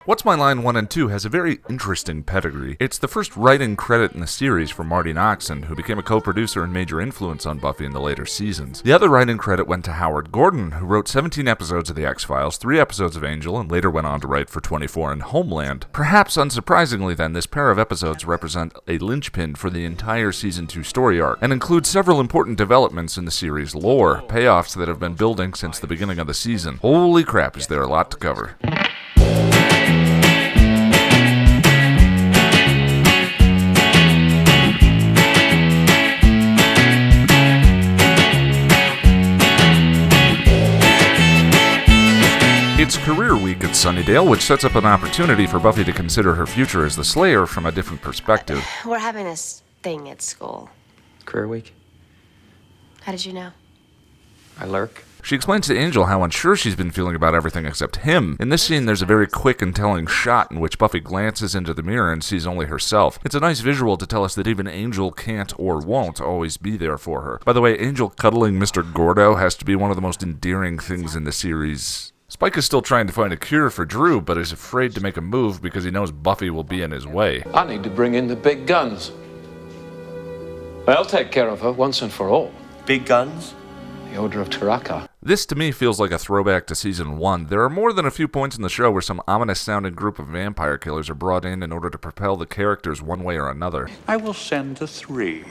What's My Line 1 and 2 has a very interesting pedigree. It's the first writing credit in the series for Marti Noxon, who became a co-producer and major influence on Buffy in the later seasons. The other writing credit went to Howard Gordon, who wrote 17 episodes of The X-Files, 3 episodes of Angel, and later went on to write for 24 and Homeland. Perhaps unsurprisingly then, this pair of episodes represent a linchpin for the entire Season 2 story arc, and include several important developments in the series' lore, payoffs that have been building since the beginning of the season. Holy crap, is there a lot to cover. It's career week at Sunnydale, which sets up an opportunity for Buffy to consider her future as the Slayer from a different perspective. We're having this thing at school. Career week? How did you know? I lurk. She explains to Angel how unsure she's been feeling about everything except him. In this scene, there's a very quick and telling shot in which Buffy glances into the mirror and sees only herself. It's a nice visual to tell us that even Angel can't or won't always be there for her. By the way, Angel cuddling Mr. Gordo has to be one of the most endearing things in the series. Spike is still trying to find a cure for Drew, but is afraid to make a move because he knows Buffy will be in his way. I need to bring in the big guns. I'll take care of her once and for all. Big guns? The Order of Taraka. This, to me, feels like a throwback to Season 1. There are more than a few points in the show where some ominous-sounding group of vampire killers are brought in order to propel the characters one way or another. I will send the 3.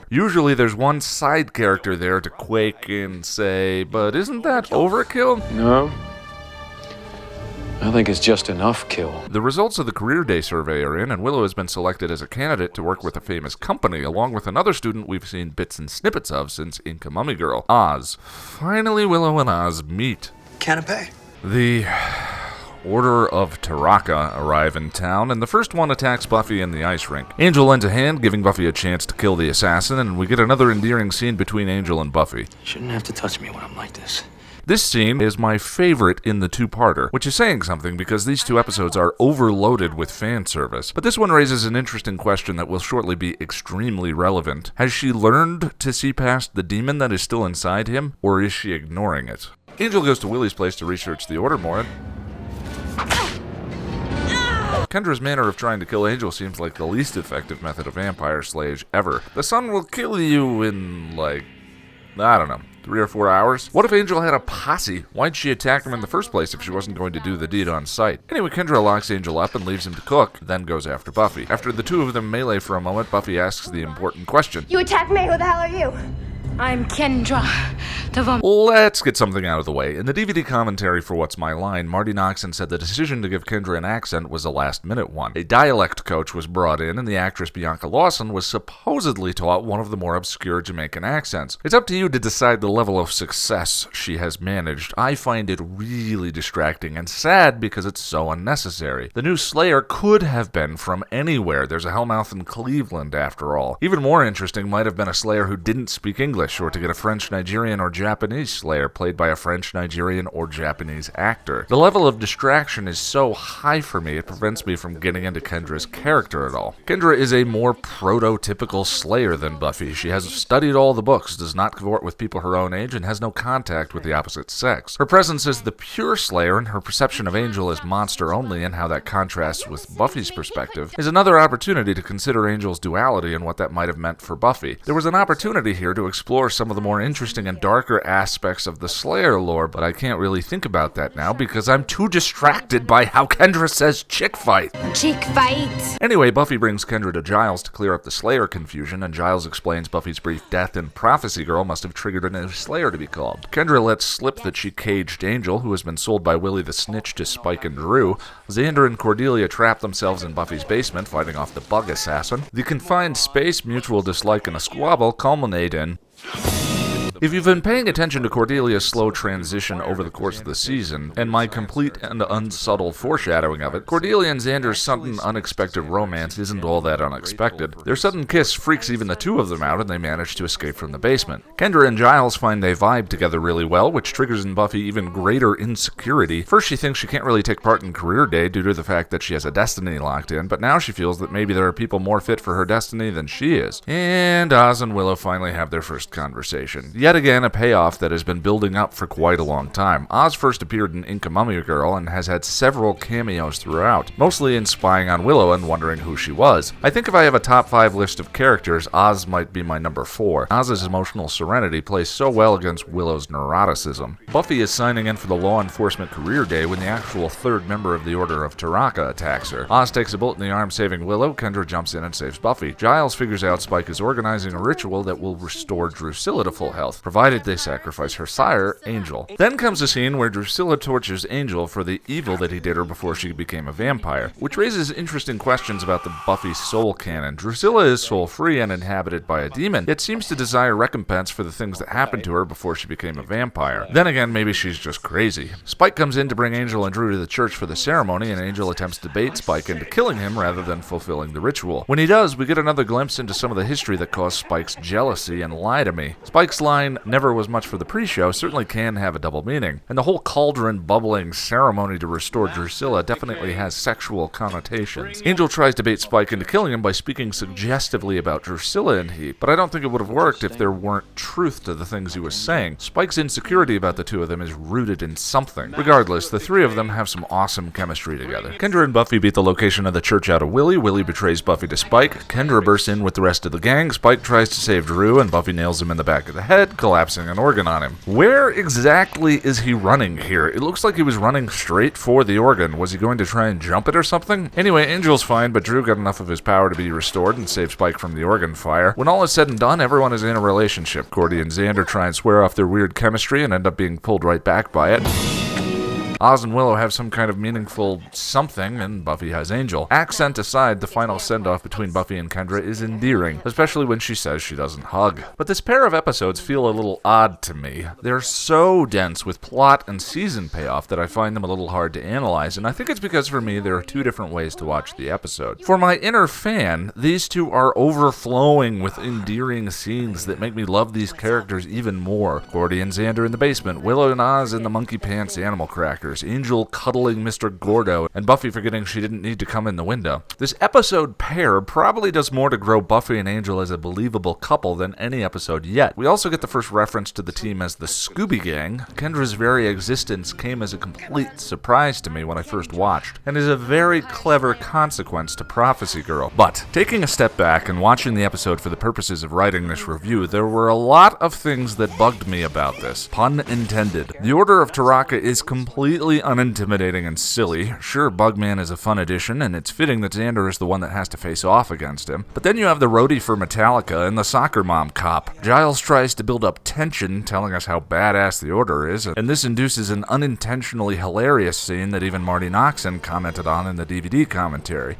Usually there's one side character there to quake and say, but isn't that overkill? No. I think it's just enough kill. The results of the Career Day survey are in, and Willow has been selected as a candidate to work with a famous company, along with another student we've seen bits and snippets of since Inca Mummy Girl, Oz. Finally, Willow and Oz meet. Canapé. The Order of Taraka arrive in town, and the first one attacks Buffy in the ice rink. Angel lends a hand, giving Buffy a chance to kill the assassin, and we get another endearing scene between Angel and Buffy. You shouldn't have to touch me when I'm like this. This scene is my favorite in the two-parter, which is saying something because these 2 episodes are overloaded with fan service. But this one raises an interesting question that will shortly be extremely relevant. Has she learned to see past the demon that is still inside him, or is she ignoring it? Angel goes to Willie's place to research the Order more. Kendra's manner of trying to kill Angel seems like the least effective method of vampire slayage ever. The sun will kill you in, like, I don't know, 3 or 4 hours? What if Angel had a posse? Why'd she attack him in the first place if she wasn't going to do the deed on sight? Anyway, Kendra locks Angel up and leaves him to cook, then goes after Buffy. After the 2 of them melee for a moment, Buffy asks the important question. You attacked me, who the hell are you? I'm Kendra. Let's get something out of the way. In the DVD commentary for What's My Line, Marti Noxon said the decision to give Kendra an accent was a last-minute one. A dialect coach was brought in, and the actress Bianca Lawson was supposedly taught one of the more obscure Jamaican accents. It's up to you to decide the level of success she has managed. I find it really distracting and sad because it's so unnecessary. The new Slayer could have been from anywhere. There's a Hellmouth in Cleveland, after all. Even more interesting might have been a Slayer who didn't speak English, or to get a French, Nigerian, or Japanese Slayer played by a French, Nigerian, or Japanese actor. The level of distraction is so high for me, it prevents me from getting into Kendra's character at all. Kendra is a more prototypical Slayer than Buffy. She has studied all the books, does not cavort with people her own age, and has no contact with the opposite sex. Her presence as the pure Slayer, and her perception of Angel as monster only, and how that contrasts with Buffy's perspective, is another opportunity to consider Angel's duality and what that might have meant for Buffy. There was an opportunity here to explore some of the more interesting and darker aspects of the Slayer lore, but I can't really think about that now because I'm too distracted by how Kendra says chick fight. Chick fight. Anyway, Buffy brings Kendra to Giles to clear up the Slayer confusion, and Giles explains Buffy's brief death in Prophecy Girl must have triggered a new Slayer to be called. Kendra lets slip that she caged Angel, who has been sold by Willie the Snitch to Spike and Drew. Xander and Cordeila trap themselves in Buffy's basement, fighting off the bug assassin. The confined space, mutual dislike, and a squabble culminate in... If you've been paying attention to Cordelia's slow transition over the course of the season, and my complete and unsubtle foreshadowing of it, Cordelia and Xander's sudden unexpected romance isn't all that unexpected. Their sudden kiss freaks even the 2 of them out, and they manage to escape from the basement. Kendra and Giles find they vibe together really well, which triggers in Buffy even greater insecurity. First, she thinks she can't really take part in Career Day due to the fact that she has a destiny locked in, but now she feels that maybe there are people more fit for her destiny than she is. And Oz and Willow finally have their first conversation. Yet yet again a payoff that has been building up for quite a long time. Oz first appeared in Inca Mummy Girl and has had several cameos throughout, mostly in spying on Willow and wondering who she was. I think if I have a top 5 list of characters, Oz might be my number 4. Oz's emotional serenity plays so well against Willow's neuroticism. Buffy is signing in for the law enforcement career day when the actual third member of the Order of Taraka attacks her. Oz takes a bullet in the arm saving Willow, Kendra jumps in and saves Buffy. Giles figures out Spike is organizing a ritual that will restore Drusilla to full health, provided they sacrifice her sire, Angel. Then comes a scene where Drusilla tortures Angel for the evil that he did her before she became a vampire, which raises interesting questions about the Buffy soul canon. Drusilla is soul-free and inhabited by a demon, yet seems to desire recompense for the things that happened to her before she became a vampire. Then again, maybe she's just crazy. Spike comes in to bring Angel and Drew to the church for the ceremony, and Angel attempts to bait Spike into killing him rather than fulfilling the ritual. When he does, we get another glimpse into some of the history that caused Spike's jealousy and lie to me. Spike's line, "never was much for the pre-show," certainly can have a double meaning, and the whole cauldron bubbling ceremony to restore Drusilla definitely has sexual connotations. Angel tries to bait Spike into killing him by speaking suggestively about Drusilla and he, but I don't think it would have worked if there weren't truth to the things he was saying. Spike's insecurity about the two of them is rooted in something. Regardless, the three of them have some awesome chemistry together. Kendra and Buffy beat the location of the church out of Willie. Willie betrays Buffy to Spike. Kendra bursts in with the rest of the gang. Spike tries to save Drew, and Buffy nails him in the back of the head, collapsing an organ on him. Where exactly is he running here? It looks like he was running straight for the organ. Was he going to try and jump it or something? Anyway, Angel's fine, but Drew got enough of his power to be restored and save Spike from the organ fire. When all is said and done, everyone is in a relationship. Cordy and Xander try and swear off their weird chemistry and end up being pulled right back by it. Oz and Willow have some kind of meaningful something, and Buffy has Angel. Accent aside, the final send-off between Buffy and Kendra is endearing, especially when she says she doesn't hug. But this pair of episodes feel a little odd to me. They're so dense with plot and season payoff that I find them a little hard to analyze, and I think it's because for me there are two different ways to watch the episode. For my inner fan, these two are overflowing with endearing scenes that make me love these characters even more. Cordy and Xander in the basement, Willow and Oz in the monkey pants animal crackers, Angel cuddling Mr. Gordo, and Buffy forgetting she didn't need to come in the window. This episode pair probably does more to grow Buffy and Angel as a believable couple than any episode yet. We also get the first reference to the team as the Scooby Gang. Kendra's very existence came as a complete surprise to me when I first watched, and is a very clever consequence to Prophecy Girl. But, taking a step back and watching the episode for the purposes of writing this review, there were a lot of things that bugged me about this. Pun intended. The Order of Taraka is completely unintimidating and silly. Sure, Bugman is a fun addition, and it's fitting that Xander is the one that has to face off against him. But then you have the roadie for Metallica and the soccer mom cop. Giles tries to build up tension, telling us how badass the Order is, and this induces an unintentionally hilarious scene that even Marti Noxon commented on in the DVD commentary.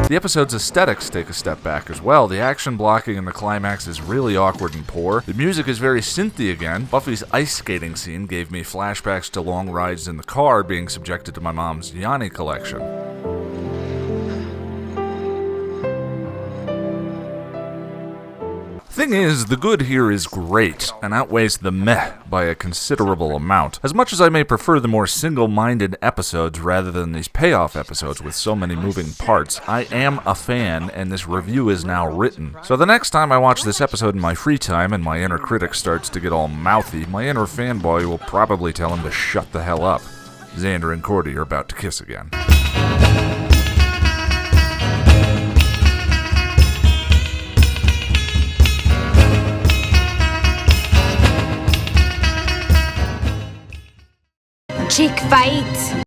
The episode's aesthetics take a step back as well. The action blocking in the climax is really awkward and poor. The music is very synthy again. Buffy's ice skating scene gave me flashbacks to long rides in the car being subjected to my mom's Yanni collection. Thing is, the good here is great, and outweighs the meh by a considerable amount. As much as I may prefer the more single-minded episodes rather than these payoff episodes with so many moving parts, I am a fan, and this review is now written. So the next time I watch this episode in my free time and my inner critic starts to get all mouthy, my inner fanboy will probably tell him to shut the hell up. Xander and Cordy are about to kiss again. Cheek fight.